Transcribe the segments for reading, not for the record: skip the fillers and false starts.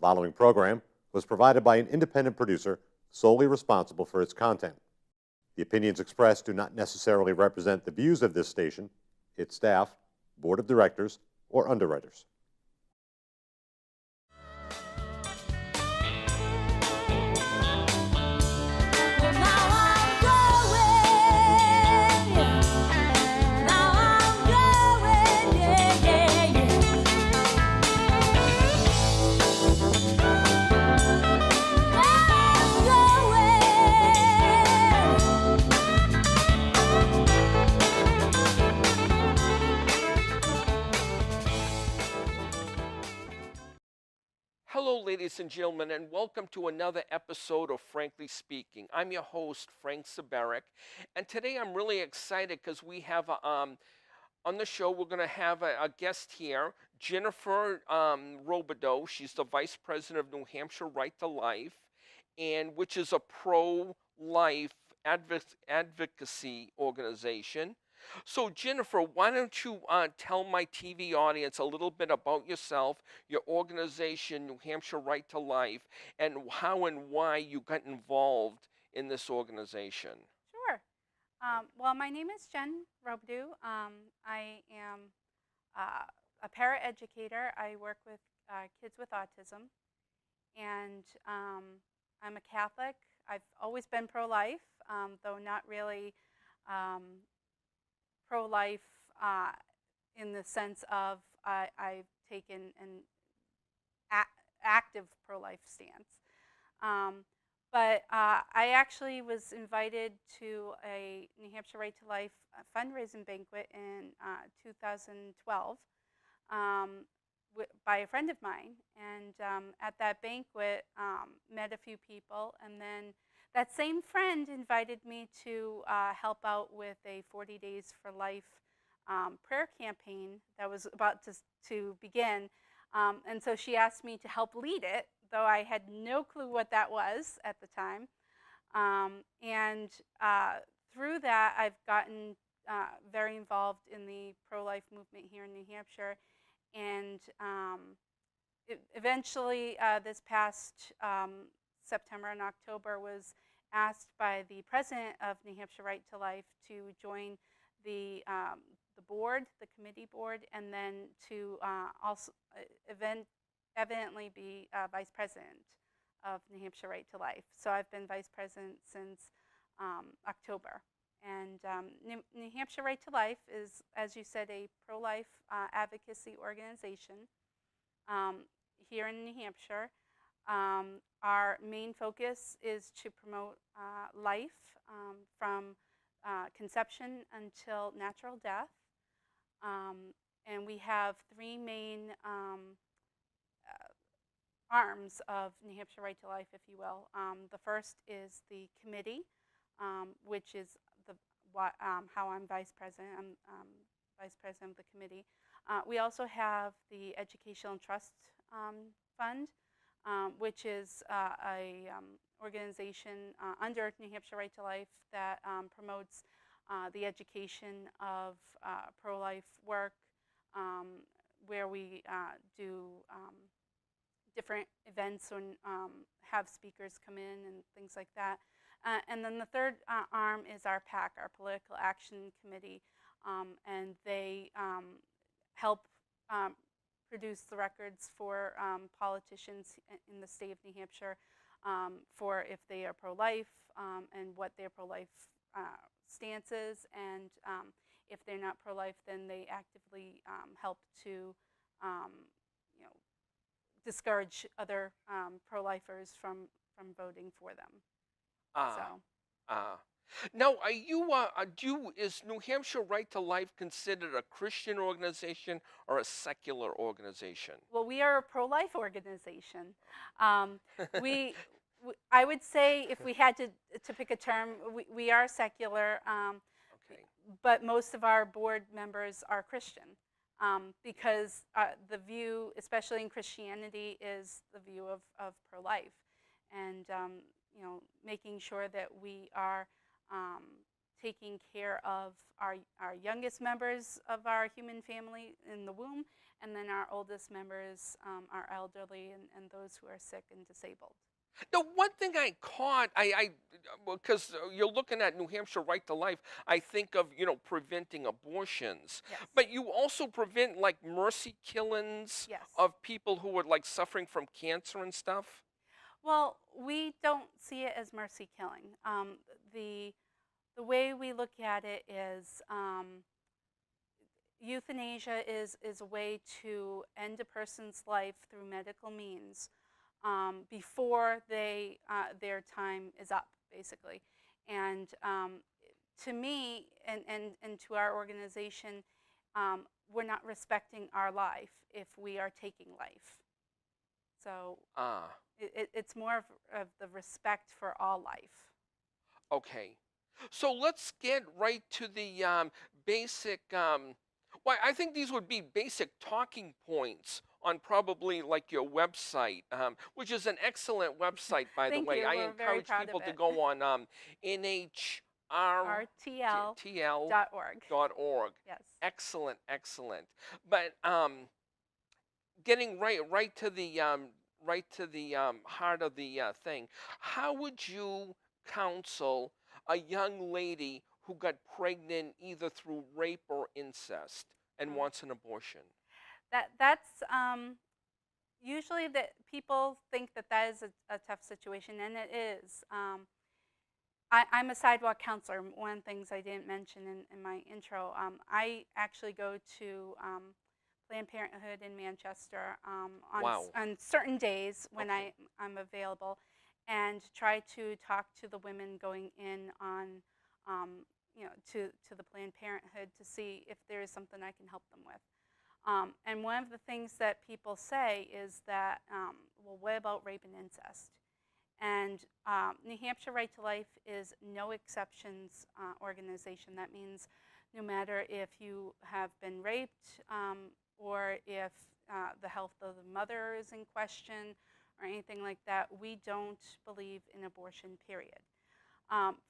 following program was provided by an independent producer solely responsible for its content. The opinions expressed do not necessarily represent the views of this station, its staff, board of directors, or underwriters. Hello, ladies and gentlemen, and welcome to another episode of Frankly Speaking. I'm your host, Frank Saberek, and today I'm really excited because we have on the show we're going to have a guest here, Jennifer Robidoux. She's the Vice President of New Hampshire Right to Life, and which is a pro-life advocacy organization. So, Jennifer, why don't you tell my TV audience a little bit about yourself, your organization, New Hampshire Right to Life, and how and why you got involved in this organization? Sure. Well, my name is Jen Robidoux. I am a paraeducator. I work with kids with autism, and I'm a Catholic. I've always been pro-life, though not really pro-life in the sense of I've taken an active pro-life stance. But I actually was invited to a New Hampshire Right to Life fundraising banquet in 2012 by a friend of mine. And at that banquet, met a few people. And then that same friend invited me to help out with a 40 Days for Life prayer campaign that was about to begin. And so she asked me to help lead it, though I had no clue what that was at the time. And through that, I've gotten very involved in the pro-life movement here in New Hampshire. And eventually, this past September and October, was asked by the president of New Hampshire Right to Life to join the board, the committee board, and then to also evidently be vice president of New Hampshire Right to Life. So I've been vice president since October. And New Hampshire Right to Life is, as you said, a pro-life advocacy organization here in New Hampshire. Our main focus is to promote life from conception until natural death. And we have three main arms of New Hampshire Right to Life, if you will. The first is the committee, which is how I'm vice president. I'm vice president of the committee. We also have the Educational Trust Fund, which is a organization under New Hampshire Right to Life that promotes the education of pro-life work, where we do different events and have speakers come in and things like that. And then the third arm is our PAC, our Political Action Committee, and they help produce the records for politicians in the state of New Hampshire for if they are pro-life and what their pro-life stance is, and if they're not pro-life, then they actively help to discourage other pro-lifers from voting for them. Now, are you, is New Hampshire Right to Life considered a Christian organization or a secular organization? Well, we are a pro-life organization. I would say if we had to pick a term, we are secular, Okay. but most of our board members are Christian, because the view, especially in Christianity, is the view of pro-life, and making sure that we are taking care of our youngest members of our human family in the womb, and then our oldest members are elderly and those who are sick and disabled. The one thing I caught, because you're looking at New Hampshire Right to Life, I think of, preventing abortions. Yes. But you also prevent, like, mercy killings Yes. of people who are, like, suffering from cancer and stuff? Well, we don't see it as mercy killing. The way we look at it is euthanasia is a way to end a person's life through medical means before their time is up, basically. And to me and to our organization, we're not respecting our life if we are taking life. So it's more of the respect for all life. Okay. So let's get right to the basic. Well, I think these would be basic talking points on probably like your website, which is an excellent website, by the Thank way. you. I We're very encourage proud people of to it. go on nhrtl.org. Yes. Excellent, excellent. But getting right to the heart of the thing. How would you counsel a young lady who got pregnant either through rape or incest and wants an abortion? That's usually that people think that is a tough situation, and it is. I'm a sidewalk counselor. One of the things I didn't mention in my intro, I actually go to Planned Parenthood in Manchester Wow. on certain days when Okay. I'm available, and try to talk to the women going in on, to the Planned Parenthood to see if there is something I can help them with. And one of the things that people say is that, well, what about rape and incest? And New Hampshire Right to Life is no exceptions organization. That means no matter if you have been raped or if the health of the mother is in question or anything like that, we don't believe in abortion, period.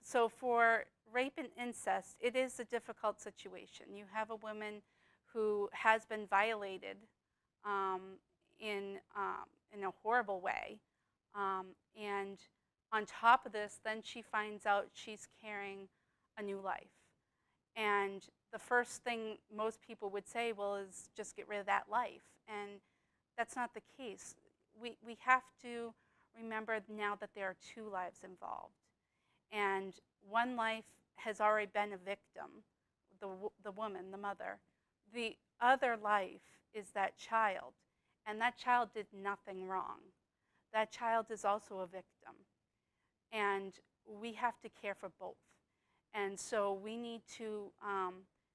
So for rape and incest, it is a difficult situation. You have a woman who has been violated in a horrible way. And on top of this, then she finds out she's carrying a new life. And the first thing most people would say, well, is just get rid of that life. And that's not the case. We have to remember now that there are two lives involved. And one life has already been a victim, the woman, the mother. The other life is that child, and that child did nothing wrong. That child is also a victim, and we have to care for both. And so we need to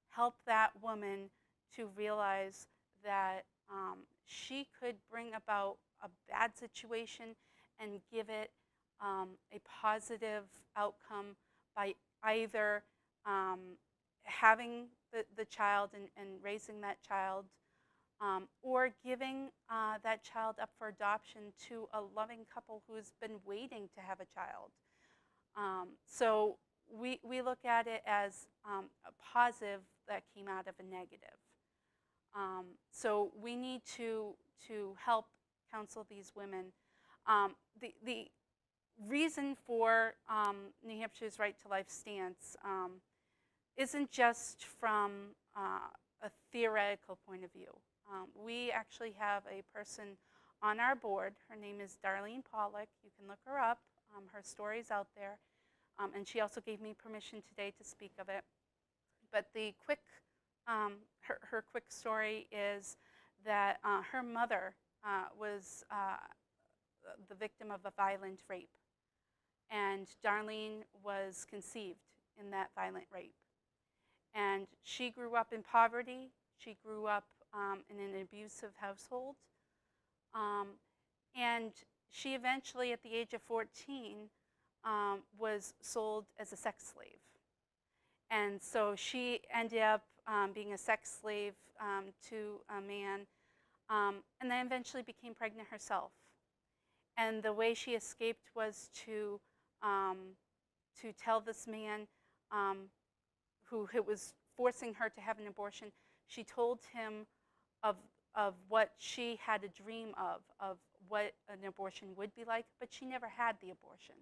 help that woman to realize that she could bring about a bad situation and give it a positive outcome by either having the child and raising that child, or giving that child up for adoption to a loving couple who's been waiting to have a child. So we look at it as a positive that came out of a negative. So we need to help counsel these women. The reason for New Hampshire's Right to Life stance isn't just from a theoretical point of view. We actually have a person on our board. Her name is Darlene Pollock. You can look her up. Her story's out there. And she also gave me permission today to speak of it. But the quick, her quick story is that her mother was the victim of a violent rape. And Darlene was conceived in that violent rape. And she grew up in poverty. She grew up in an abusive household. And she eventually, at the age of 14, was sold as a sex slave. And so she ended up being a sex slave to a man, and then eventually became pregnant herself. And the way she escaped was to tell this man who was forcing her to have an abortion. She told him of of what she had a dream of what an abortion would be like, but she never had the abortion.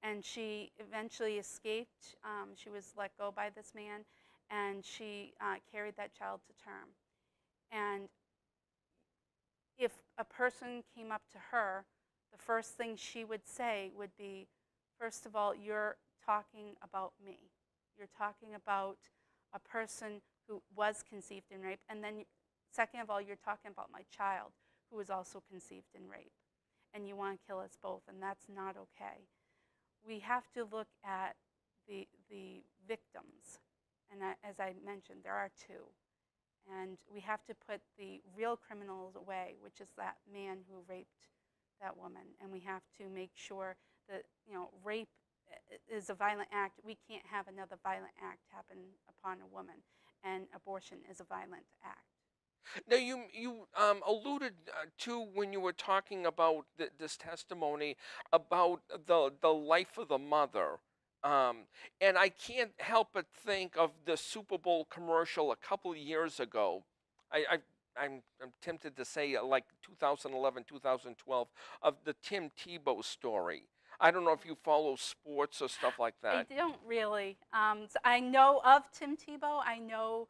And she eventually escaped. She was let go by this man, and she carried that child to term. And if a person came up to her, the first thing she would say would be, first of all, you're talking about me. You're talking about a person who was conceived in rape. And then, second of all, you're talking about my child who was also conceived in rape. And you want to kill us both, and that's not okay. We have to look at the victims. And as I mentioned, there are two. And we have to put the real criminals away, which is that man who raped that woman. And we have to make sure that, rape is a violent act. We can't have another violent act happen upon a woman. And abortion is a violent act. Now, you alluded to, when you were talking about this testimony, about the life of the mother. And I can't help but think of the Super Bowl commercial a couple of years ago. I'm tempted to say like 2011, 2012, of the Tim Tebow story. I don't know if you follow sports or stuff like that. I don't really. So I know of Tim Tebow. I know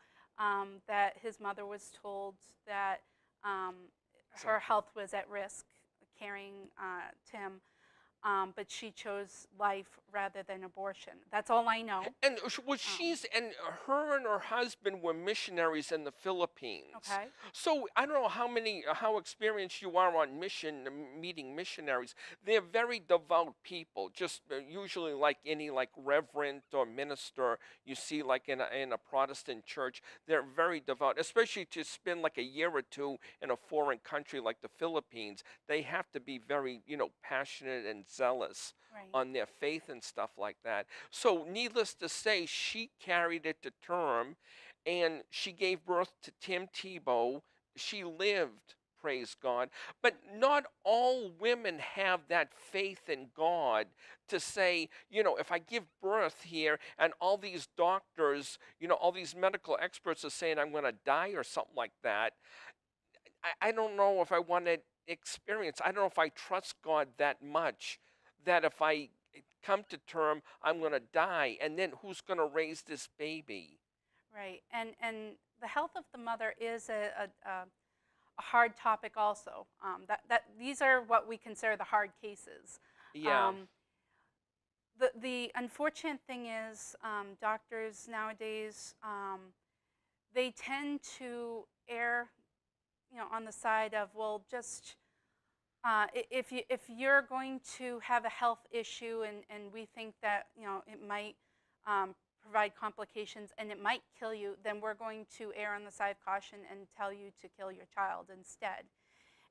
that his mother was told that her health was at risk carrying Tim, but she chose life rather than abortion. That's all I know. And and her and her husband were missionaries in the Philippines. Okay. So I don't know how experienced you are on meeting missionaries. They're very devout people, just usually like any reverend or minister you see like in a Protestant church. They're very devout, especially to spend like a year or two in a foreign country like the Philippines. They have to be very, passionate and zealous on their faith and stuff like that. So needless to say, she carried it to term, and she gave birth to Tim Tebow. She lived, praise God. But not all women have that faith in God to say, if I give birth here and all these doctors, all these medical experts are saying I'm going to die or something like that, I don't know if I want to experience. I don't know if I trust God that much, that if I come to term, I'm going to die, and then who's going to raise this baby? Right, and the health of the mother is a hard topic also. That these are what we consider the hard cases. Yeah. The unfortunate thing is, doctors nowadays, they tend to err, on the side of, well, just if you're going to have a health issue and we think that it might provide complications and it might kill you, then we're going to err on the side of caution and tell you to kill your child instead.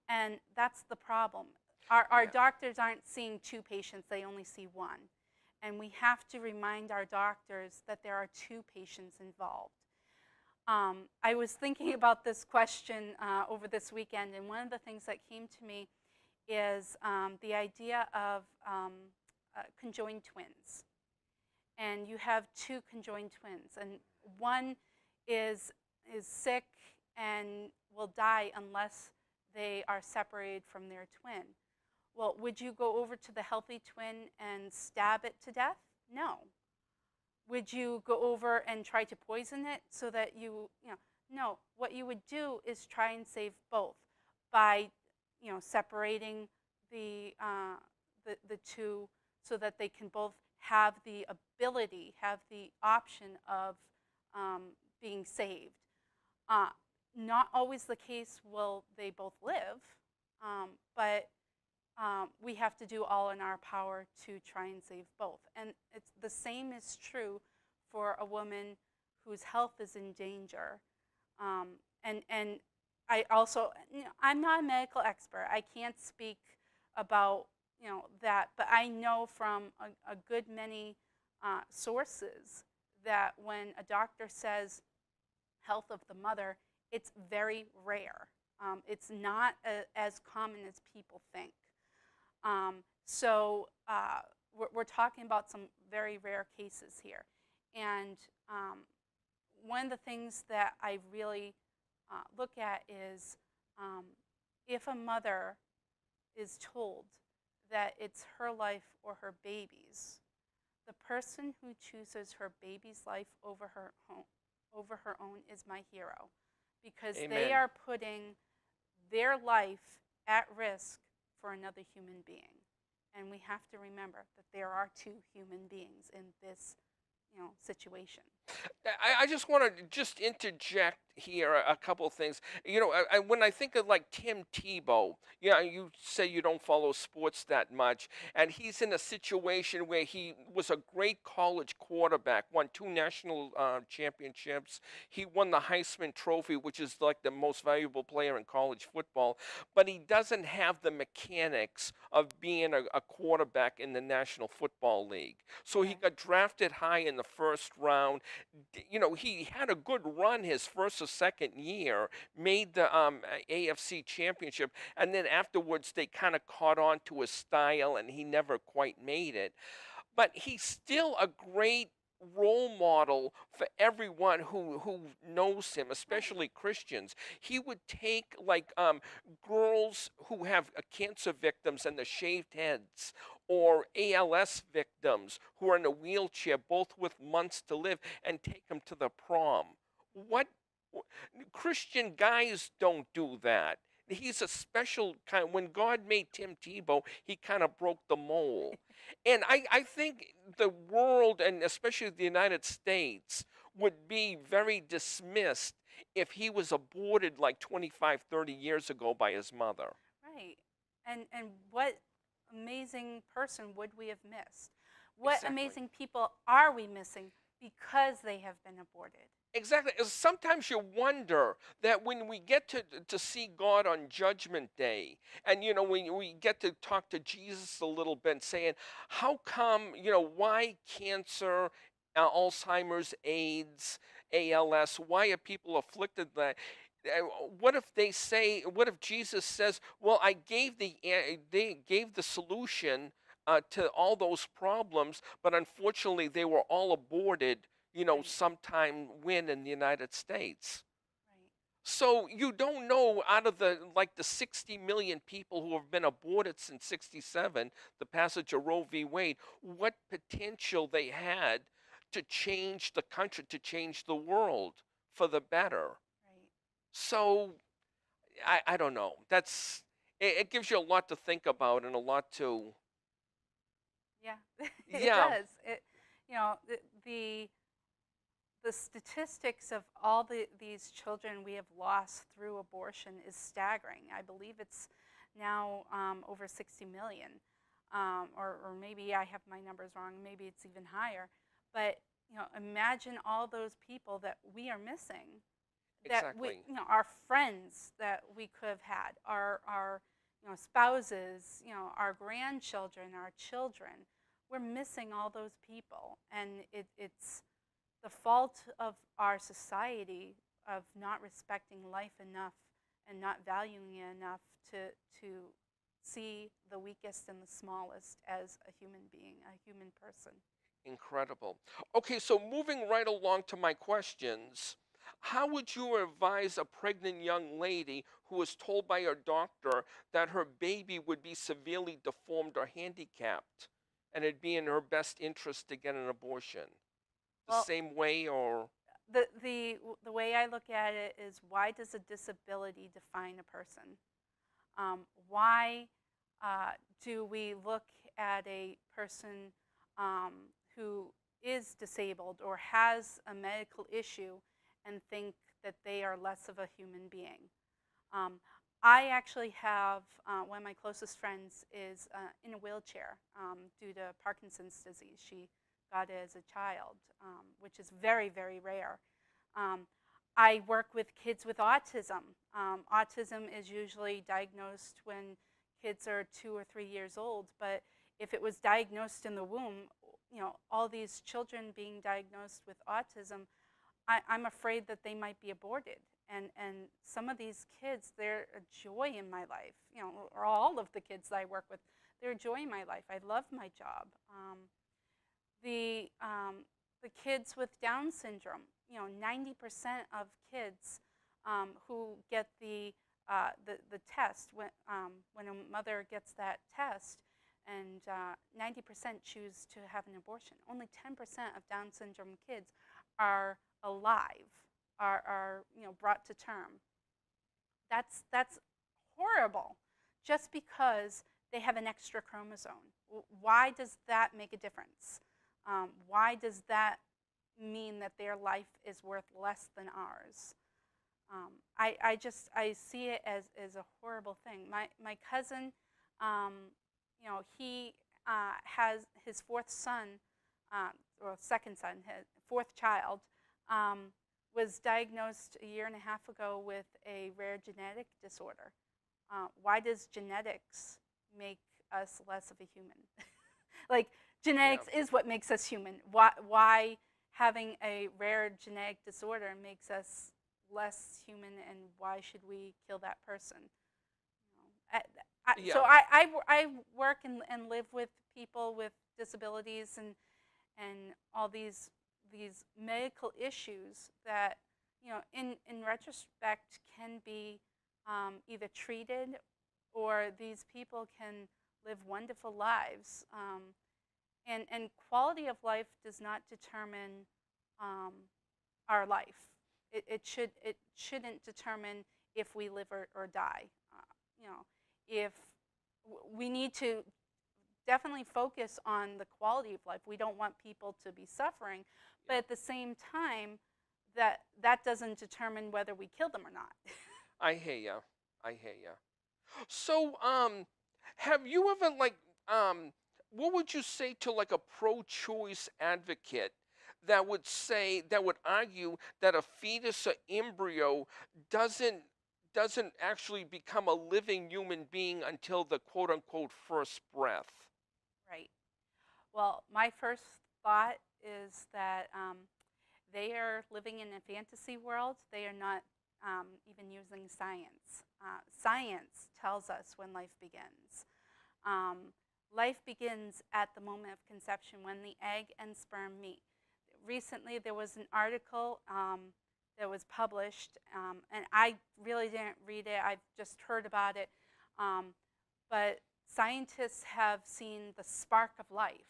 And that's the problem. Our doctors aren't seeing two patients, they only see one. And we have to remind our doctors that there are two patients involved. I was thinking about this question over this weekend, and one of the things that came to me is the idea of conjoined twins. And you have two conjoined twins, and one is sick and will die unless they are separated from their twin. Well, would you go over to the healthy twin and stab it to death? No. Would you go over and try to poison it so that no. What you would do is try and save both by, separating the two so that they can both have the ability, have the option of being saved. Not always the case will they both live, but we have to do all in our power to try and save both. And it's the same is true for a woman whose health is in danger. And I also, I'm not a medical expert. I can't speak about that, but I know from a good many sources that when a doctor says health of the mother, it's very rare. It's not as common as people think. So we're talking about some very rare cases here. And one of the things that I really look at is if a mother is told that it's her life or her baby's, the person who chooses her baby's life over her own is my hero, because they Amen. are putting their life at risk for another human being. And we have to remember that there are two human beings in this, situation. I just want to just interject here a couple of things. When I think of like Tim Tebow, you say you don't follow sports that much, and he's in a situation where he was a great college quarterback, won two national championships. He won the Heisman Trophy, which is like the most valuable player in college football, but he doesn't have the mechanics of being a quarterback in the National Football League. So he Okay. got drafted high in the first round. He had a good run his first or second year, made the AFC Championship, and then afterwards they kind of caught on to his style, and he never quite made it. But he's still a great role model for everyone who knows him, Right. especially Christians. He would take like girls who have cancer victims and the shaved heads, or ALS victims who are in a wheelchair, both with months to live, and take them to the prom. What Christian guys don't do that. He's a special kind. When God made Tim Tebow, he kind of broke the mold. And I think the world, and especially the United States, would be very dismissed if he was aborted like 25, 30 years ago by his mother. Right. And what amazing person would we have missed? What Exactly. amazing people are we missing because they have been aborted? Exactly. Sometimes you wonder that when we get to see God on Judgment Day, and when we get to talk to Jesus a little bit, saying, how come, why cancer, Alzheimer's, AIDS, ALS, why are people afflicted that? What if they say, what if Jesus says, well, they gave the solution to all those problems, but unfortunately they were all aborted, Right. sometime when in the United States. Right. So you don't know, out of the 60 million people who have been aborted since 67, the passage of Roe v. Wade, what potential they had to change the country, to change the world for the better. Right. So I don't know. It gives you a lot to think about, and a lot to. Yeah. It Yeah, does. You know, the, the the statistics of all these children we have lost through abortion is staggering. I believe it's now over 60 million, or maybe I have my numbers wrong. Maybe it's even higher. But imagine all those people that we are missing, that exactly. our friends that we could have had, our spouses, our grandchildren, our children. We're missing all those people, and it's the fault of our society of not respecting life enough and not valuing it enough to see the weakest and the smallest as a human being, a human person. Incredible. Okay, so moving right along to my questions. How would you advise a pregnant young lady who was told by her doctor that her baby would be severely deformed or handicapped, and it'd be in her best interest to get an abortion? The Well, same way, or? the way I look at it is, why does a disability define a person? Why do we look at a person um, who is disabled or has a medical issue and think that they are less of a human being? Um, I actually have one of my closest friends is in a wheelchair due to Parkinson's disease. She got it as a child, which is very, very rare. Um, I work with kids with autism. Autism is usually diagnosed when kids are 2 or 3 years old, but if it was diagnosed in the womb, all these children being diagnosed with autism, I'm afraid that they might be aborted. And some of these kids, they're a joy in my life, or all of the kids that I work with, they're a joy in my life. I love my job. The, um, the kids with Down syndrome, 90% of kids who get the test when a mother gets that test, and 90% choose to have an abortion. Only 10% of Down syndrome kids are alive, are brought to term. That's horrible, just because they have an extra chromosome. Why does that make a difference? Why does that mean that their life is worth less than ours? I see it as a horrible thing. My cousin, he has his fourth son, or second son, his fourth child, was diagnosed a year and a half ago with a rare genetic disorder. Why does genetics make us less of a human? Like, genetics is what makes us human. Why having a rare genetic disorder makes us less human, and why should we kill that person? So I work and live with people with disabilities and all these medical issues that, in retrospect can be either treated, or these people can live wonderful lives. And quality of life does not determine our life. It shouldn't determine if we live or die. If we need to definitely focus on the quality of life. We don't want people to be suffering, but at the same time, that doesn't determine whether we kill them or not. I hear ya. I hear ya. So, have you ever what would you say to like a pro-choice advocate that would argue that a fetus or embryo doesn't actually become a living human being until the quote-unquote first breath? Right. Well, my first thought is that they are living in a fantasy world. They are not even using science. Science tells us when life begins. Life begins at the moment of conception, when the egg and sperm meet. Recently, there was an article that was published, and I really didn't read it. I've just heard about it. But scientists have seen the spark of life.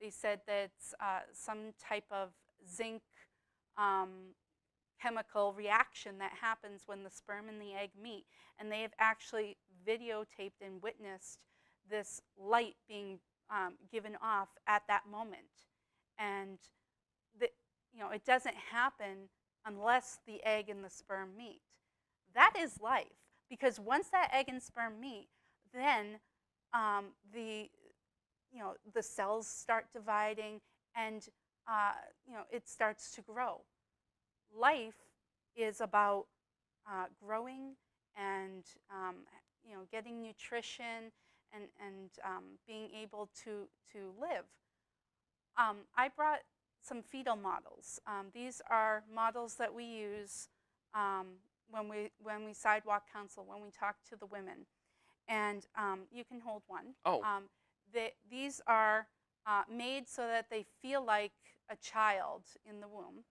They said that some type of zinc chemical reaction that happens when the sperm and the egg meet. And they have actually videotaped and witnessed this light being given off at that moment. And it doesn't happen unless the egg and the sperm meet. That is life, because once that egg and sperm meet, then the cells start dividing, and it starts to grow. Life is about growing and getting nutrition and being able to live. I brought some fetal models. These are models that we use when we sidewalk counsel, when we talk to the women. And you can hold one. Oh. These are made so that they feel like a child in the womb.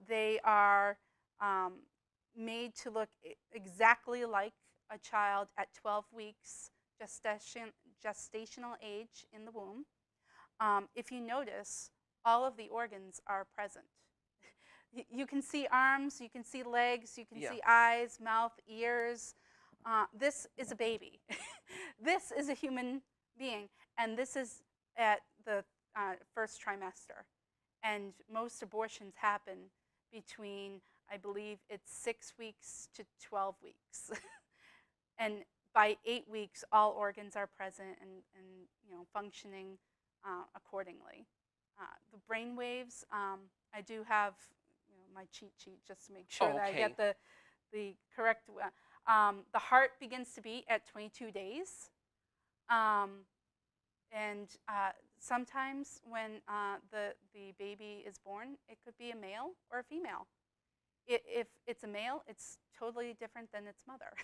They are made to look exactly like a child at 12 weeks gestational age in the womb. If you notice, all of the organs are present. You can see arms, you can see legs, you can see eyes, mouth, ears. This is a baby. This is a human being, and this is at the first trimester. And most abortions happen between, I believe it's 6 weeks to 12 weeks. And by 8 weeks, all organs are present and functioning accordingly. The brain waves, I do have my cheat sheet just to make sure that I get the correct one. The heart begins to beat at 22 days. And sometimes when the baby is born, it could be a male or a female. If it's a male, it's totally different than its mother.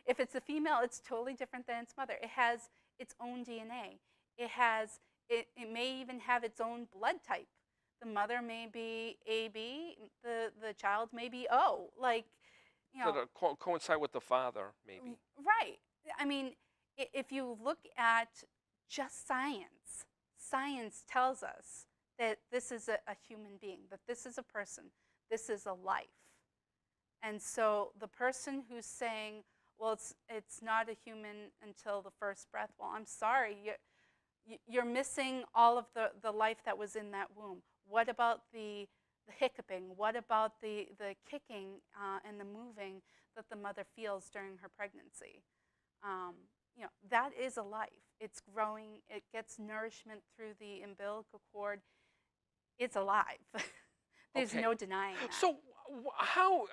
If it's a female, it's totally different than its mother. It has its own DNA. It may even have its own blood type. the mother may be AB, the child may be O. Like, you So know, to coincide with the father, maybe. right. I mean, if you look at just science, science tells us that this is a human being, that this is a person, this is a life. And so the person who's saying, well, it's not a human until the first breath, well, I'm sorry, you're missing all of the life that was in that womb. What about the hiccuping? What about the kicking and the moving that the mother feels during her pregnancy? You know, that is a life. It's growing. It gets nourishment through the umbilical cord. It's alive. There's Okay. no denying that. So how?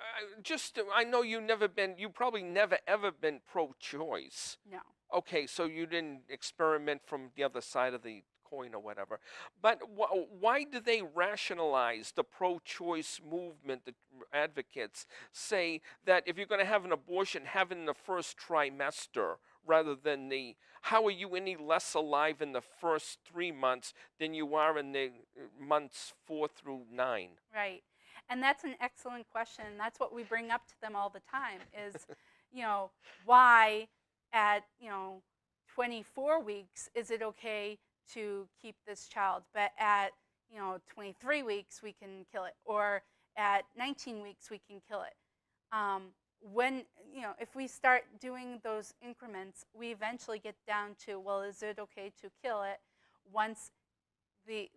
I know you probably never ever been pro-choice. No. Okay, so you didn't experiment from the other side of the coin or whatever. But why do they rationalize the pro-choice movement? The advocates say that if you're going to have an abortion, have it in the first trimester rather than the. How are you any less alive in the first 3 months than you are in the months 4 through 9? Right. And that's an excellent question. That's what we bring up to them all the time is, you know, why at, 24 weeks is it okay to keep this child, but at, 23 weeks we can kill it, or at 19 weeks we can kill it. When, if we start doing those increments, we eventually get down to, well, is it okay to kill it once the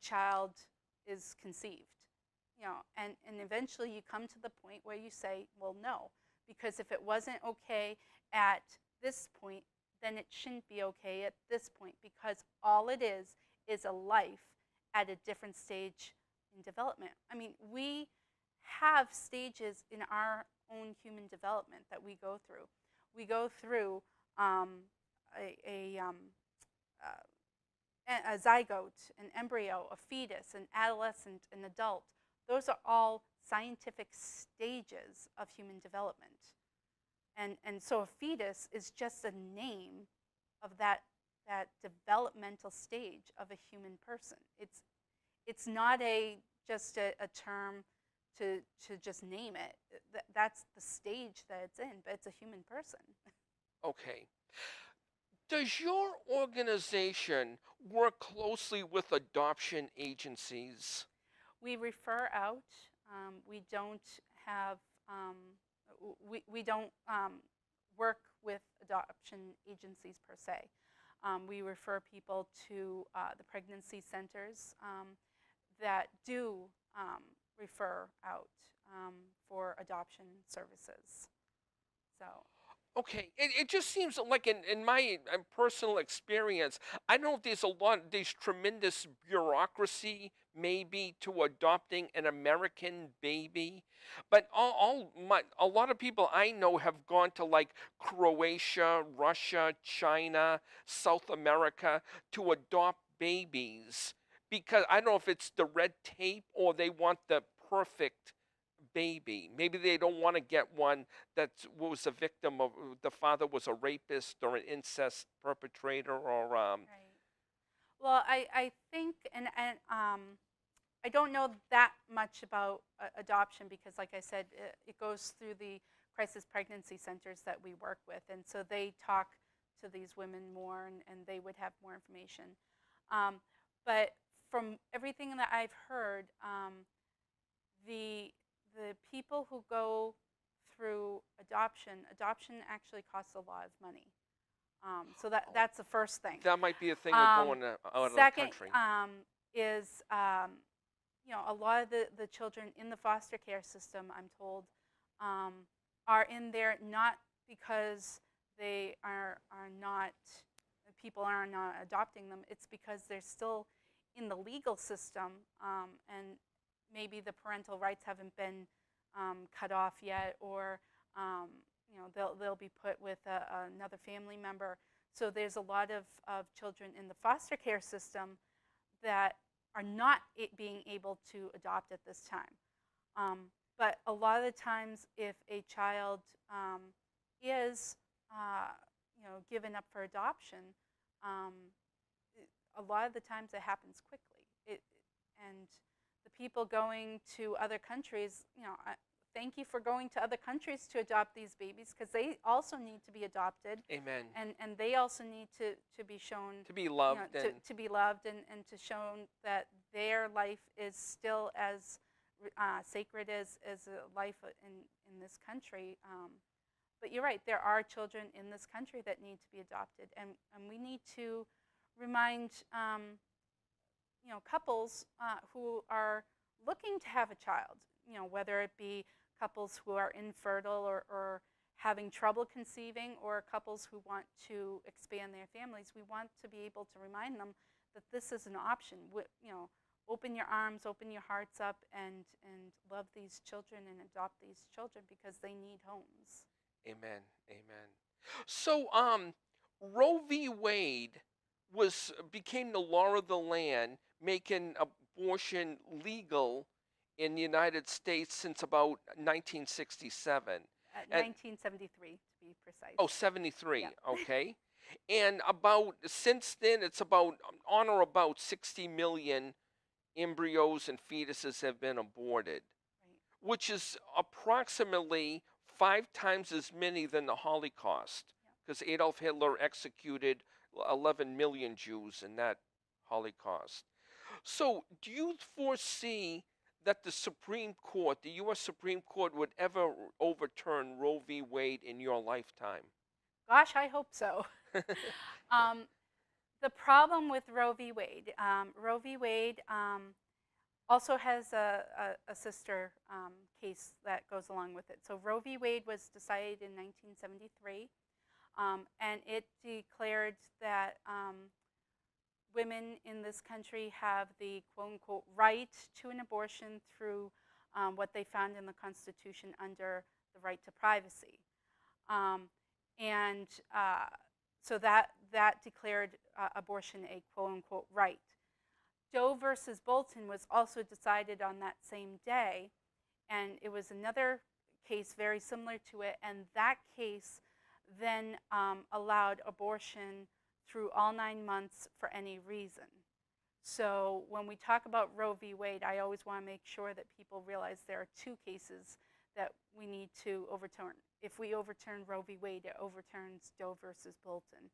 child is conceived? And eventually you come to the point where you say, well, no, because if it wasn't okay at this point, then it shouldn't be okay at this point, because all it is a life at a different stage in development. I mean, we have stages in our own human development that we go through. We go through a zygote, an embryo, a fetus, an adolescent, an adult. Those are all scientific stages of human development. And so a fetus is just a name of that developmental stage of a human person. It's not just a term to just name it. That's the stage that it's in, but it's a human person. Okay. Does your organization work closely with adoption agencies? We refer out. We don't have. We don't work with adoption agencies per se. We refer people to the pregnancy centers that do refer out for adoption services. So. Okay, it just seems like in my personal experience, I don't know if there's tremendous bureaucracy maybe to adopting an American baby, but a lot of people I know have gone to like Croatia, Russia, China, South America to adopt babies because I don't know if it's the red tape or they want the perfect baby. Maybe they don't want to get one that was a victim of the father was a rapist or an incest perpetrator or Right. Well, I think, and I don't know that much about adoption because, like I said, it goes through the crisis pregnancy centers that we work with, and so they talk to these women more, and they would have more information. But from everything that I've heard, the people who go through adoption actually costs a lot of money. So that's the first thing. that might be a thing of going out of the Second country. is a lot of the children in the foster care system, I'm told, are in there not because they are not, people are not adopting them. It's because they're still in the legal system, and maybe the parental rights haven't been cut off yet, or they'll be put with another family member. So there's a lot of children in the foster care system that are not being able to adopt at this time. But a lot of the times, if a child is given up for adoption, a lot of the times it happens quickly. and the people going to other countries, thank you for going to other countries to adopt these babies, because they also need to be adopted, Amen. and they also need to be shown To be loved to be loved, and to shown that their life is still as sacred as a life in this country. But you're right, there are children in this country that need to be adopted, and we need to remind couples who are looking to have a child, whether it be couples who are infertile or having trouble conceiving, or couples who want to expand their families. We want to be able to remind them that this is an option. Open your arms, open your hearts up, and love these children and adopt these children, because they need homes. Amen. Amen. So, Roe v. Wade became the law of the land, making abortion legal in the United States since about 1967. 1973, to be precise. Oh, 73. Yeah. Okay. And since then, it's about on or about 60 million embryos and fetuses have been aborted, Right. which is approximately 5 times as many than the Holocaust, because Adolf Hitler executed 11 million Jews in that Holocaust. So, do you foresee that the U.S. Supreme Court, would ever overturn Roe v. Wade in your lifetime? Gosh, I hope so. The problem with Roe v. Wade, also has a sister case that goes along with it. So Roe v. Wade was decided in 1973, and it declared that women in this country have the quote-unquote right to an abortion through what they found in the Constitution under the right to privacy. So that declared abortion a quote-unquote right. Doe versus Bolton was also decided on that same day, and it was another case very similar to it, and that case then allowed abortion through all 9 months for any reason. So when we talk about Roe v. Wade, I always want to make sure that people realize there are 2 cases that we need to overturn. If we overturn Roe v. Wade, it overturns Doe versus Bolton.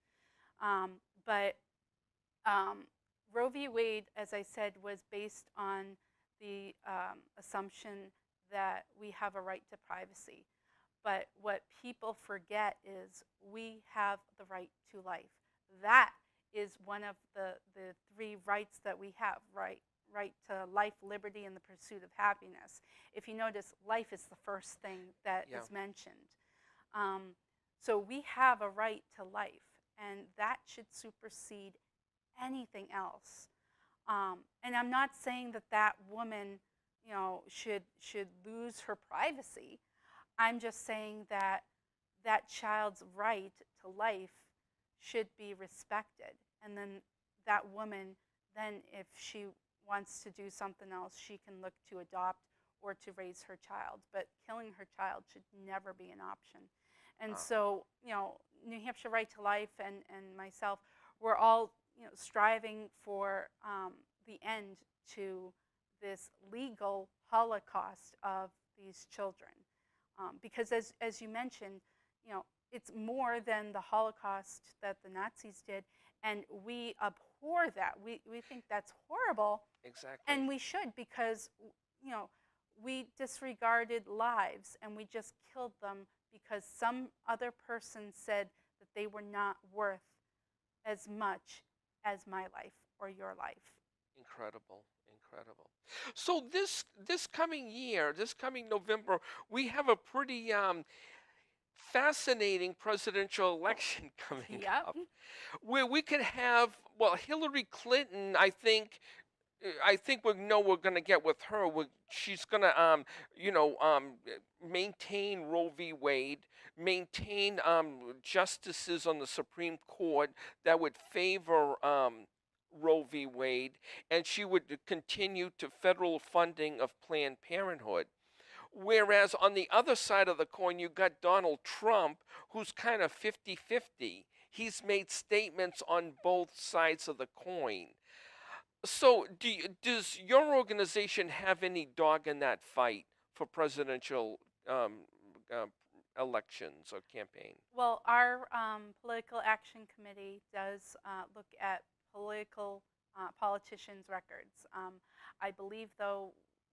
But Roe v. Wade, as I said, was based on the assumption that we have a right to privacy. But what people forget is we have the right to life. That is one of the 3 rights that we have, right to life, liberty, and the pursuit of happiness. If you notice, life is the first thing that is mentioned. So we have a right to life, and that should supersede anything else. And I'm not saying that woman, should lose her privacy. I'm just saying that child's right to life should be respected. And then that woman, if she wants to do something else, she can look to adopt or to raise her child. But killing her child should never be an option. And so, New Hampshire Right to Life and myself, we're all striving for the end to this legal holocaust of these children. Because as you mentioned, it's more than the Holocaust that the Nazis did, and we abhor that. We think that's horrible. Exactly. And we should, because we disregarded lives and we just killed them because some other person said that they were not worth as much as my life or your life. Incredible. So this coming year, this coming November, we have a pretty fascinating presidential election coming up, where we could have, Hillary Clinton. I think we know we're going to get with her. She's going to, maintain Roe v. Wade, maintain justices on the Supreme Court that would favor Roe v. Wade, and she would continue to federal funding of Planned Parenthood. Whereas on the other side of the coin, you got Donald Trump, who's kind of 50-50. He's made statements on both sides of the coin. So, does your organization have any dog in that fight for presidential um, uh, elections or campaign? Well, our political action committee does look at politicians' records. I believe, though,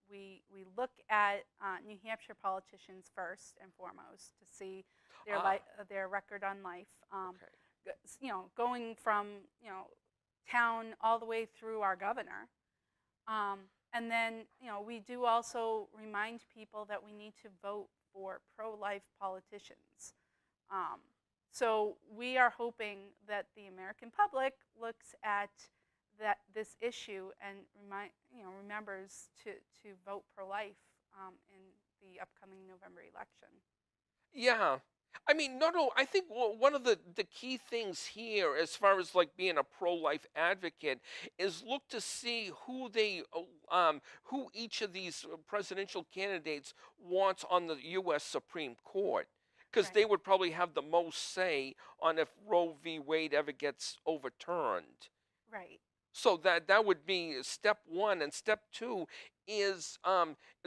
we look at New Hampshire politicians first and foremost to see Ah, their record on life. okay. Going from town all the way through our governor. And then, we do also remind people that we need to vote for pro-life politicians. Um, so we are hoping that the American public looks at this issue and remembers to vote pro-life in the upcoming November election. Yeah. I mean, no. I think one of the key things here, as far as like being a pro-life advocate, is look to see who each of these presidential candidates wants on the U.S. Supreme Court, because Right. they would probably have the most say on if Roe v. Wade ever gets overturned. Right. So that would be step one, and step two is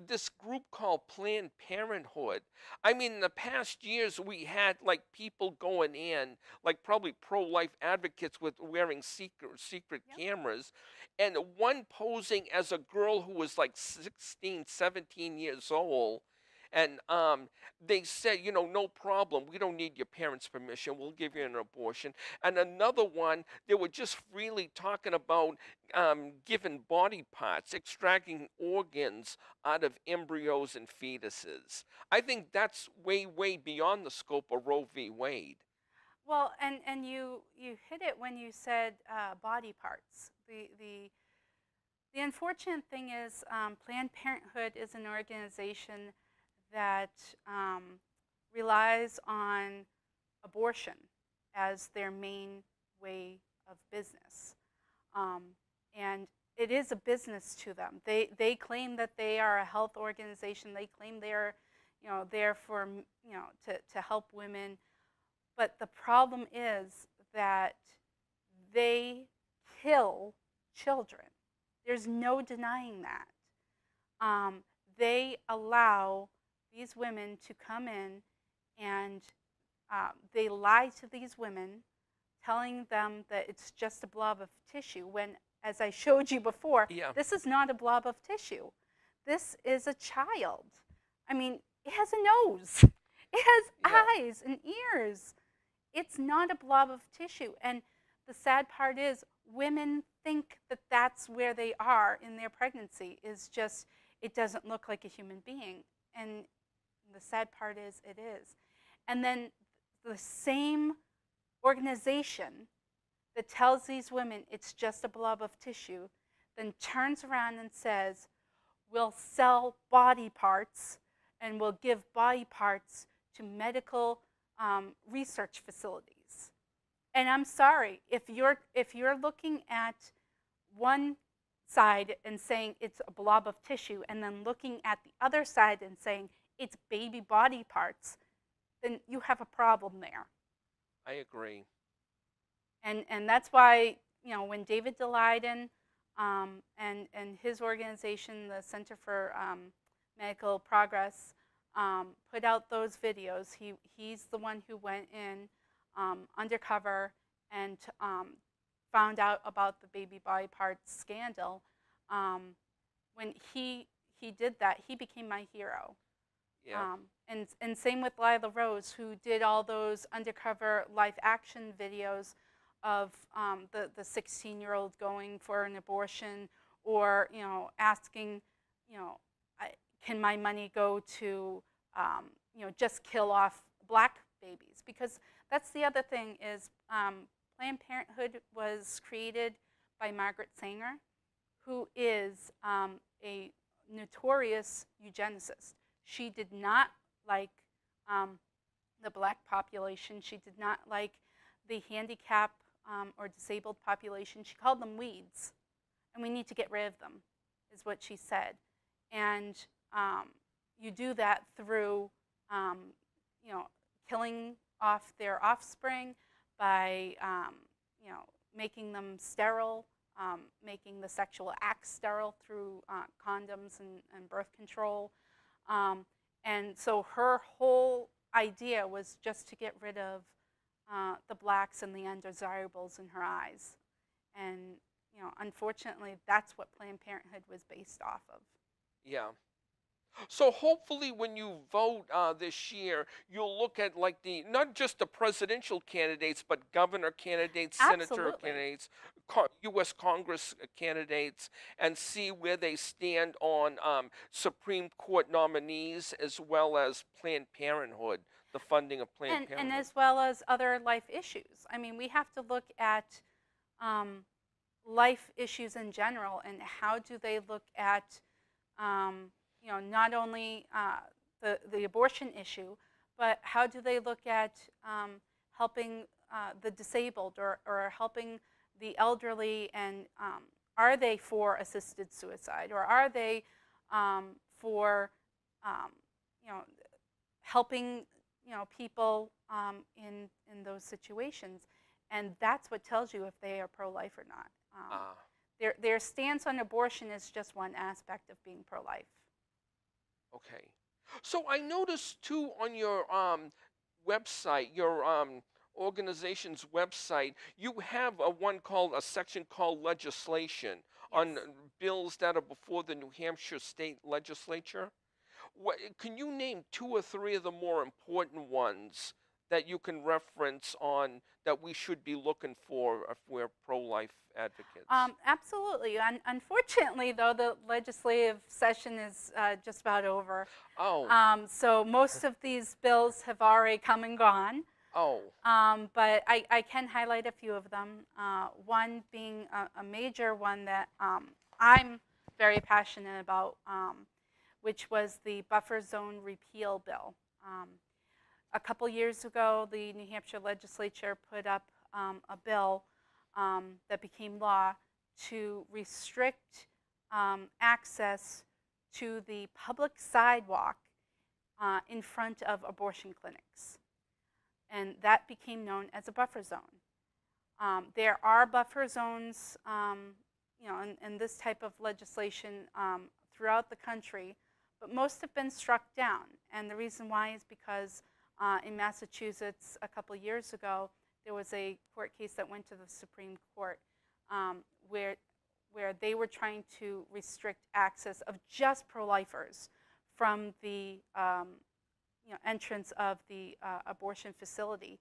this group called Planned Parenthood. I mean, in the past years, we had like people going in, like probably pro-life advocates with wearing secret Yep. cameras, and one posing as a girl who was like 16, 17 years old. And they said, no problem. We don't need your parents' permission. We'll give you Right. an abortion. And another one, they were just freely talking about giving body parts, extracting organs out of embryos and fetuses. I think that's way, way beyond the scope of Roe v. Wade. Well, and you hit it when you said body parts. The unfortunate thing is Planned Parenthood is an organization that relies on abortion as their main way of business. Um, and it is a business to them. They claim that they are a health organization. They claim they're, there for, to help women. But the problem is that they kill children. There's no denying that. Um, they allow these women to come in and they lie to these women, telling them that it's just a blob of tissue when, as I showed you before, Yeah, this is not a blob of tissue. This is a child. I mean, it has a nose, it yeah. has eyes and ears. It's not a blob of tissue. And the sad part is, women think that that's where they are in their pregnancy, is just, it doesn't look like a human being. And the sad part is, it is. And then the same organization that tells these women it's just a blob of tissue then turns around and says, we'll sell body parts and we'll give body parts to medical research facilities. And I'm sorry, if you're looking at one side and saying it's a blob of tissue and then looking at the other side and saying it's baby body parts, then you have a problem there. I agree. And that's why, when David Daleiden and his organization, the Center for Medical Progress, put out those videos, he's the one who went in undercover and found out about the baby body parts scandal. When he did that, he became my hero. Yeah. And same with Lila Rose, who did all those undercover live action videos of the 16-year-old going for an abortion, or asking, can my money go to just kill off black babies? Because that's the other thing is Planned Parenthood was created by Margaret Sanger, who is a notorious eugenicist. She did not like the black population. She did not like the handicapped or disabled population. She called them weeds, and we need to get rid of them, is what she said. And you do that through, killing off their offspring by, making them sterile, making the sexual act sterile through condoms and birth control. And so her whole idea was just to get rid of the blacks and the undesirables in her eyes. And, unfortunately, that's what Planned Parenthood was based off of. Yeah. So hopefully when you vote this year, you'll look at like not just the presidential candidates, but governor candidates, senator Absolutely. candidates, U.S. Congress candidates, and see where they stand on Supreme Court nominees as well as Planned Parenthood, the funding of Planned Parenthood. And as well as other life issues. I mean, we have to look at life issues in general, and how do they look at not only the abortion issue, but how do they look at helping the disabled, or helping the elderly, and are they for assisted suicide, or are they for helping people in those situations? And that's what tells you if they are pro-life or not. Their stance on abortion is just one aspect of being pro-life. Okay. So I noticed too on your website, your organization's website, you have a section called legislation on bills that are before the New Hampshire State Legislature. Can you name 2 or 3 of the more important ones that you can reference on that we should be looking for if we're pro-life advocates? Absolutely. Unfortunately, though, the legislative session is just about over. Oh. So most of these bills have already come and gone. Oh. But I can highlight a few of them. One being a major one that I'm very passionate about, which was the buffer zone repeal bill. A couple years ago, the New Hampshire legislature put up a bill that became law to restrict access to the public sidewalk in front of abortion clinics. And that became known as a buffer zone. There are buffer zones, in this type of legislation throughout the country, but most have been struck down. And the reason why is because in Massachusetts a couple years ago, there was a court case that went to the Supreme Court where they were trying to restrict access of just pro-lifers from the entrance of the abortion facility.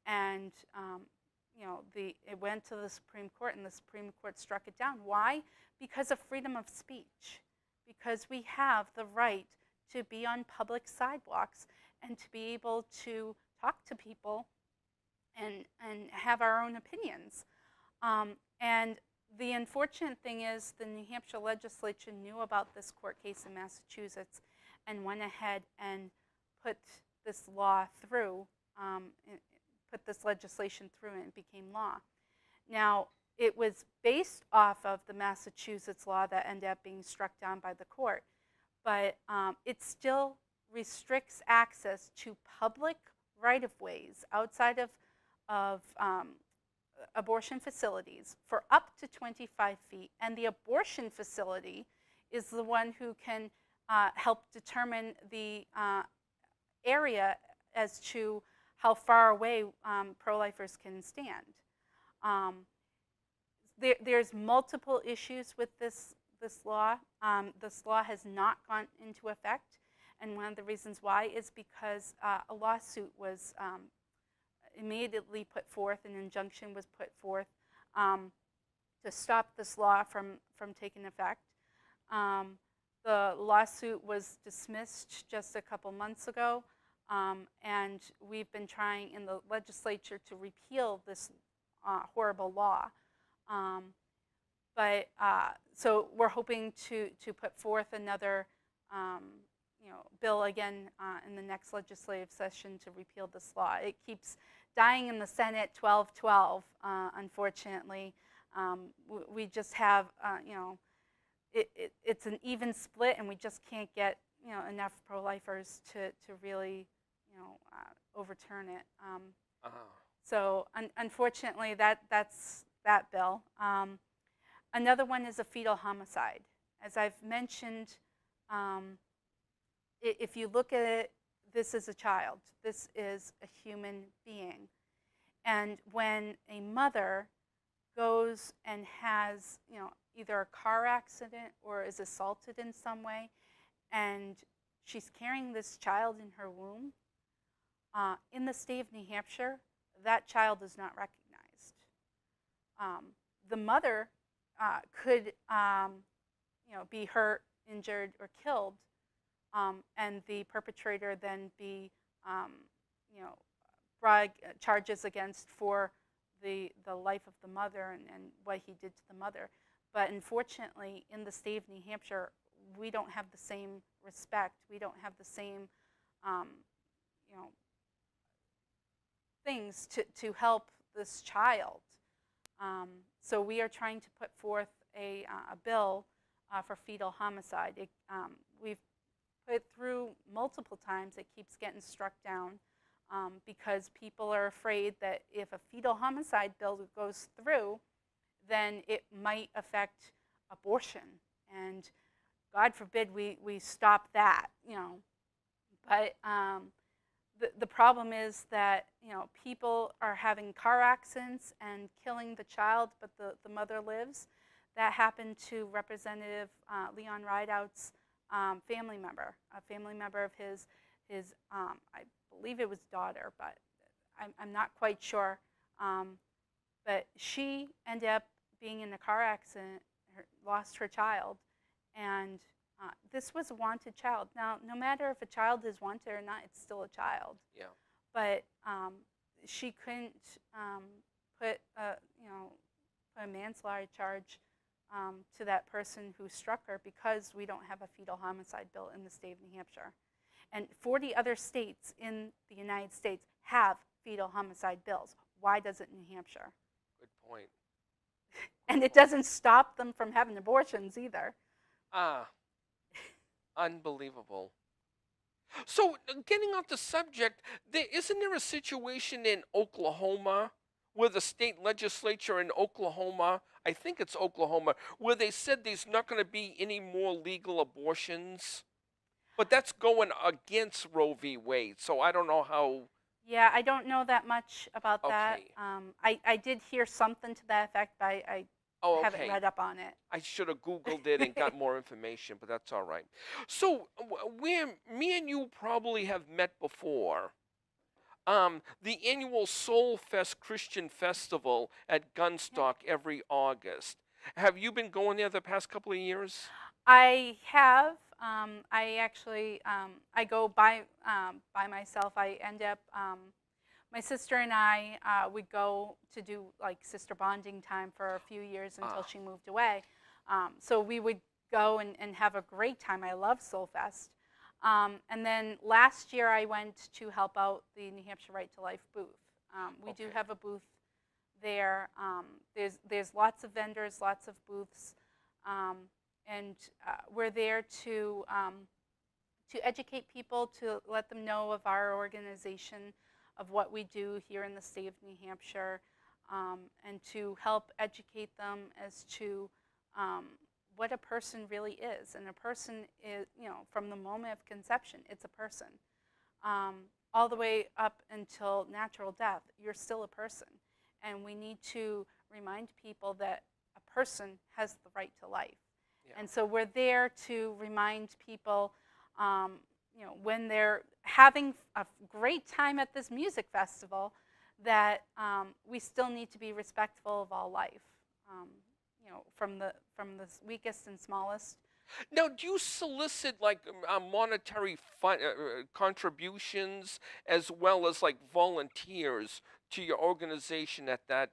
And it went to the Supreme Court, and the Supreme Court struck it down. Why? Because of freedom of speech. Because we have the right to be on public sidewalks and to be able to talk to people and have our own opinions. And the unfortunate thing is the New Hampshire legislature knew about this court case in Massachusetts and went ahead and put this law through, put this legislation through, and it became law. Now, it was based off of the Massachusetts law that ended up being struck down by the court, but it still restricts access to public right-of-ways outside of abortion facilities for up to 25 feet, and the abortion facility is the one who can help determine the area as to how far away pro-lifers can stand. There's multiple issues with this law. This law has not gone into effect, and one of the reasons why is because a lawsuit was immediately put forth, an injunction was put forth to stop this law from taking effect. The lawsuit was dismissed just a couple months ago, and we've been trying in the legislature to repeal this horrible law. So we're hoping to put forth another bill again in the next legislative session to repeal this law. It keeps dying in the Senate 12-12, unfortunately. We just have, it's an even split, and we just can't get enough pro-lifers to really overturn it. So unfortunately, that's that bill. Another one is a fetal homicide. As I've mentioned, if you look at it, this is a child. This is a human being. And when a mother goes and has, either a car accident or is assaulted in some way, and she's carrying this child in her womb, in the state of New Hampshire, that child is not recognized. The mother could, be hurt, injured, or killed, and the perpetrator then be, brought charges against for the life of the mother and what he did to the mother. But unfortunately, in the state of New Hampshire, we don't have the same respect. We don't have the same, things to help this child. So we are trying to put forth a bill for fetal homicide. We've put it through multiple times. It keeps getting struck down because people are afraid that if a fetal homicide bill goes through, then it might affect abortion. And God forbid we stop that, But the problem is that, people are having car accidents and killing the child, but the mother lives. That happened to Representative Leon Rideout's family member, a family member of his I believe it was daughter, but I'm not quite sure. But she ended up being in a car accident, lost her child, and this was a wanted child. Now, no matter if a child is wanted or not, it's still a child. Yeah. But she couldn't put a manslaughter charge to that person who struck her because we don't have a fetal homicide bill in the state of New Hampshire. And 40 other states in the United States have fetal homicide bills. Why doesn't New Hampshire? Good point. And it doesn't stop them from having abortions either. Unbelievable. So, getting off the subject, isn't there a situation in Oklahoma where the state legislature in Oklahoma, I think it's Oklahoma, where they said there's not going to be any more legal abortions? But that's going against Roe v. Wade, so I don't know how. Yeah, I don't know that much about that. Okay. I did hear something to that effect, but I Oh, haven't okay. read up on it. I should have Googled it and got more information, but that's all right. So, me and you probably have met before. The annual Soul Fest Christian Festival at Gunstock every August. Have you been going there the past couple of years? I have. I actually I go by myself. I end up. My sister and I would go to do like sister bonding time for a few years until she moved away. So we would go and have a great time. I love Soul Fest. And then last year I went to help out the New Hampshire Right to Life booth. We do have a booth there. There's lots of vendors, lots of booths, and we're there to educate people, to let them know of our organization, of what we do here in the state of New Hampshire, and to help educate them as to what a person really is. And a person is, from the moment of conception, it's a person. All the way up until natural death, you're still a person. And we need to remind people that a person has the right to life. Yeah. And so we're there to remind people, when they're having a great time at this music festival, that we still need to be respectful of all life. From the weakest and smallest. Now, do you solicit like monetary contributions as well as like volunteers to your organization at that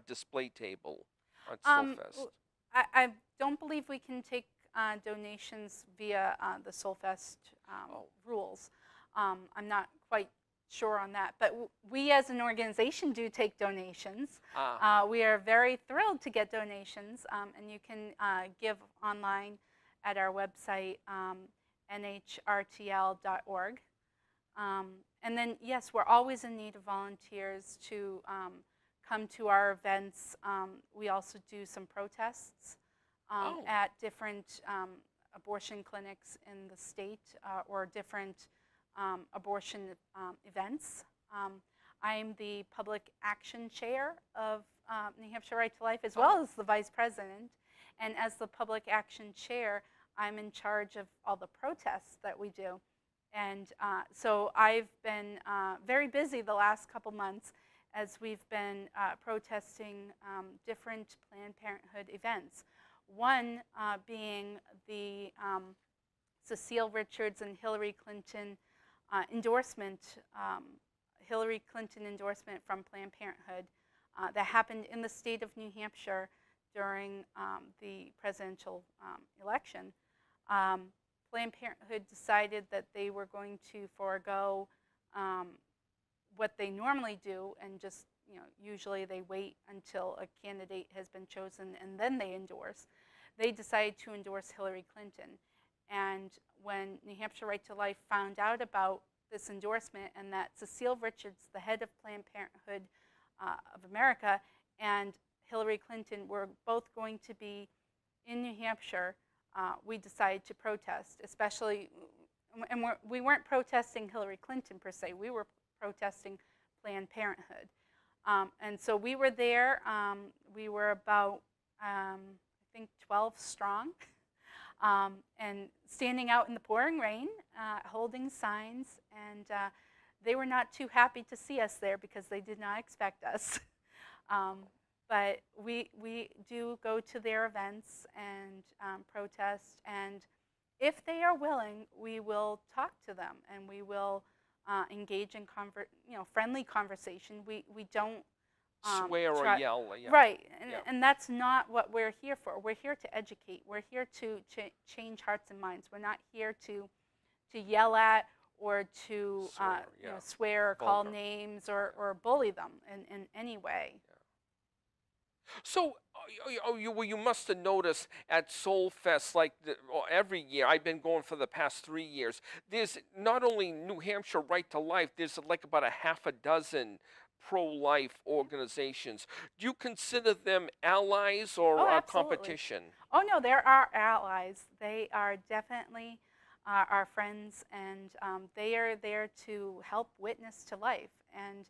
display table at Soulfest? I don't believe we can take donations via the Soulfest rules. I'm not quite sure on that, but we as an organization do take donations. We are very thrilled to get donations, and you can give online at our website, nhrtl.org. And then, yes, we're always in need of volunteers to come to our events. We also do some protests Oh. at different abortion clinics in the state or different abortion events. I'm the public action chair of New Hampshire Right to Life, as well as the vice president. And as the public action chair, I'm in charge of all the protests that we do. And so I've been very busy the last couple months as we've been protesting different Planned Parenthood events. One being the Cecile Richards and Hillary Clinton endorsement, Hillary Clinton endorsement from Planned Parenthood that happened in the state of New Hampshire during the presidential election. Planned Parenthood decided that they were going to forego what they normally do and just, usually they wait until a candidate has been chosen and then they endorse. They decided to endorse Hillary Clinton. And when New Hampshire Right to Life found out about this endorsement and that Cecile Richards, the head of Planned Parenthood of America, and Hillary Clinton were both going to be in New Hampshire, we decided to protest, especially, and we weren't protesting Hillary Clinton per se, we were protesting Planned Parenthood. And so we were there, we were about, I think 12 strong, and standing out in the pouring rain, holding signs, and they were not too happy to see us there because they did not expect us. But we do go to their events and protest, and if they are willing, we will talk to them and we will engage in friendly conversation. We don't swear or yell. Yeah. Right, and that's not what we're here for. We're here to educate. We're here to change hearts and minds. We're not here to yell at or to swear or call names or bully them in any way. Yeah. So, you must have noticed at Soul Fest, like every year, I've been going for the past 3 years, there's not only New Hampshire Right to Life, there's like about a half a dozen pro-life organizations. Do you consider them allies or competition? Oh, no, they're our allies. They are definitely our friends, and they are there to help witness to life. And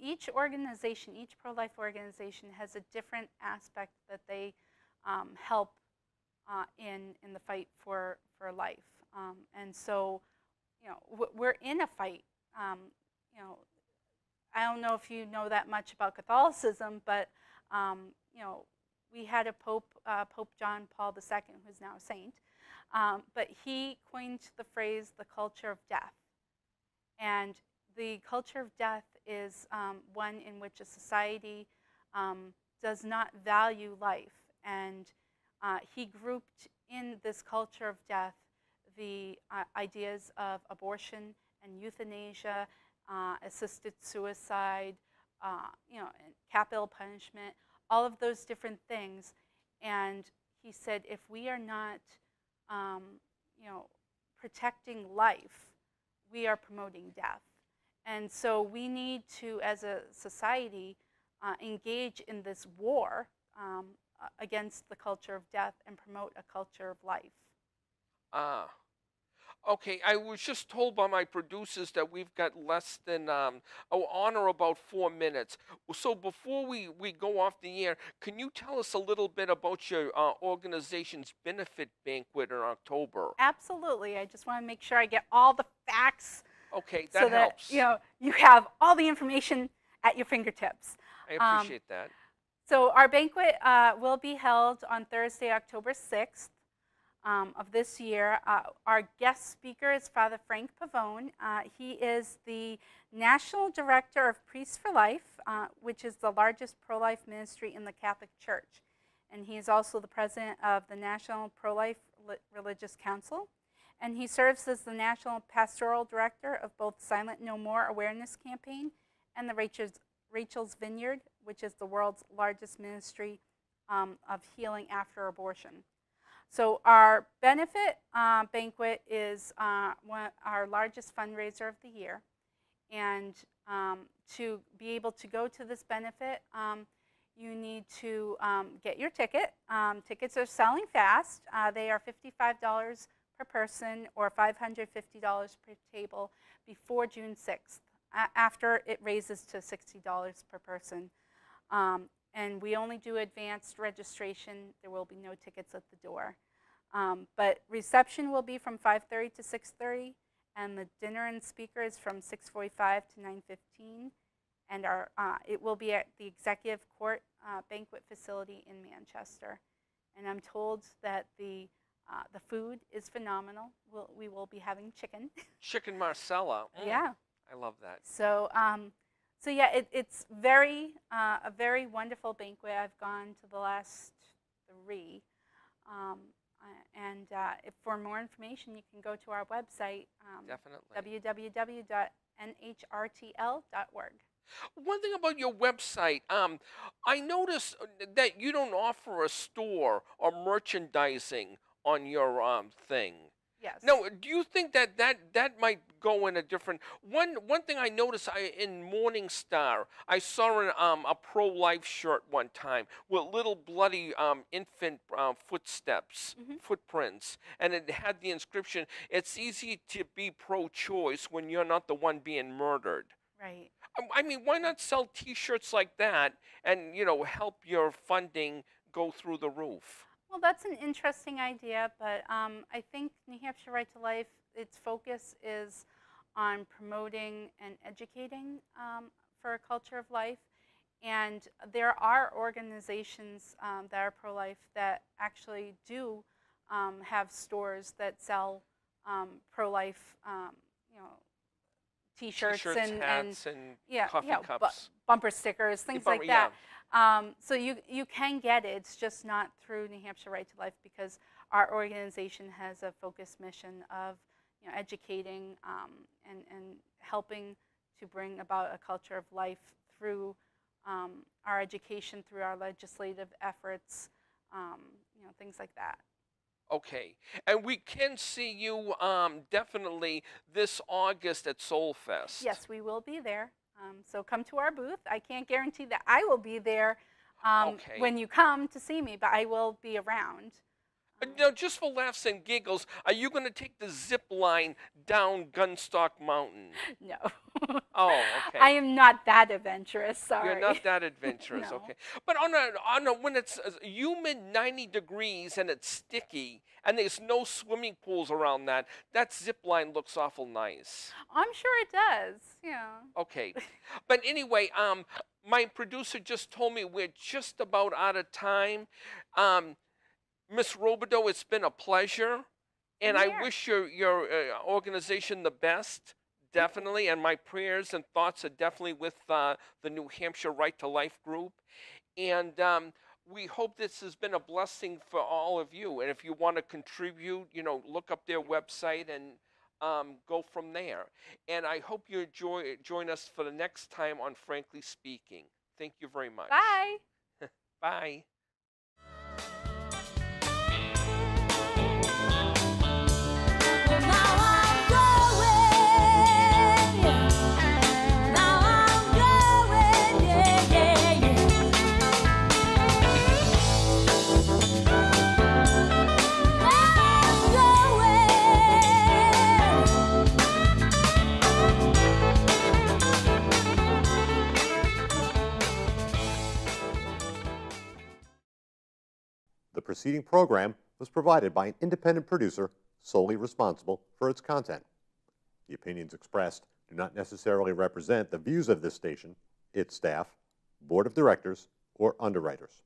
each organization, each pro-life organization has a different aspect that they help in the fight for life. And so, we're in a fight. I don't know if you know that much about Catholicism, but we had a Pope, Pope John Paul II, who's now a saint, but he coined the phrase, the culture of death. And the culture of death is one in which a society does not value life. And he grouped in this culture of death the ideas of abortion and euthanasia, assisted suicide, capital punishment, all of those different things. And he said, if we are not, protecting life, we are promoting death. And so we need to, as a society, engage in this war against the culture of death and promote a culture of life. Okay, I was just told by my producers that we've got less than, on or about 4 minutes. So before we go off the air, can you tell us a little bit about your organization's benefit banquet in October? Absolutely. I just want to make sure I get all the facts. Okay, that helps. You have all the information at your fingertips. I appreciate that. So our banquet will be held on Thursday, October 6th. Of this year. Our guest speaker is Father Frank Pavone. He is the National Director of Priests for Life, which is the largest pro-life ministry in the Catholic Church. And he is also the president of the National Pro-Life Religious Council. And he serves as the National Pastoral Director of both Silent No More Awareness Campaign and the Rachel's Vineyard, which is the world's largest ministry of healing after abortion. So our benefit banquet is our largest fundraiser of the year. And To be able to go to this benefit, you need to get your ticket. Tickets are selling fast. They are $55 per person or $550 per table before June 6th. After, it raises to $60 per person. And we only do advanced registration. There will be no tickets at the door. But reception will be from 5:30 to 6:30, and the dinner and speakers from 6:45 to 9:15. And it will be at the Executive Court banquet facility in Manchester. And I'm told that the food is phenomenal. We will be having chicken. Chicken Marsala. Yeah. I love that. So, so yeah, it's very a very wonderful banquet. I've gone to the last 3. And if for more information, you can go to our website, Definitely. www.nhrtl.org. One thing about your website, I noticed that you don't offer a store or merchandising on your thing. Yes. Now, do you think that might go in a different one thing I noticed in Morningstar, I saw a pro-life shirt one time with little bloody infant footprints, and it had the inscription, "It's easy to be pro-choice when you're not the one being murdered." Right. I mean, why not sell T-shirts like that and, help your funding go through the roof? Well, that's an interesting idea, but I think New Hampshire Right to Life, its focus is on promoting and educating for a culture of life. And there are organizations that are pro-life that actually do have stores that sell pro-life, T-shirts, hats, and coffee cups, bumper stickers, things like that. So you can get it. It's just not through New Hampshire Right to Life, because our organization has a focused mission of educating and helping to bring about a culture of life through our education, through our legislative efforts, things like that. Okay, and we can see you definitely this August at Soulfest. Yes, we will be there. So come to our booth. I can't guarantee that I will be there when you come to see me, but I will be around. Now, just for laughs and giggles, are you going to take the zip line down Gunstock Mountain? No. Oh, okay. I am not that adventurous. Sorry. You're not that adventurous, No. okay. But when it's humid 90 degrees and it's sticky and there's no swimming pools around that zip line looks awful nice. I'm sure it does. Yeah. Okay. But anyway, my producer just told me we're just about out of time. Miss Robidoux, it's been a pleasure, and I wish your organization the best, definitely, and my prayers and thoughts are definitely with the New Hampshire Right to Life group, and we hope this has been a blessing for all of you, and if you want to contribute, look up their website and go from there, and I hope you join us for the next time on Frankly Speaking. Thank you very much. Bye. Bye. The preceding program was provided by an independent producer solely responsible for its content. The opinions expressed do not necessarily represent the views of this station, its staff, board of directors, or underwriters.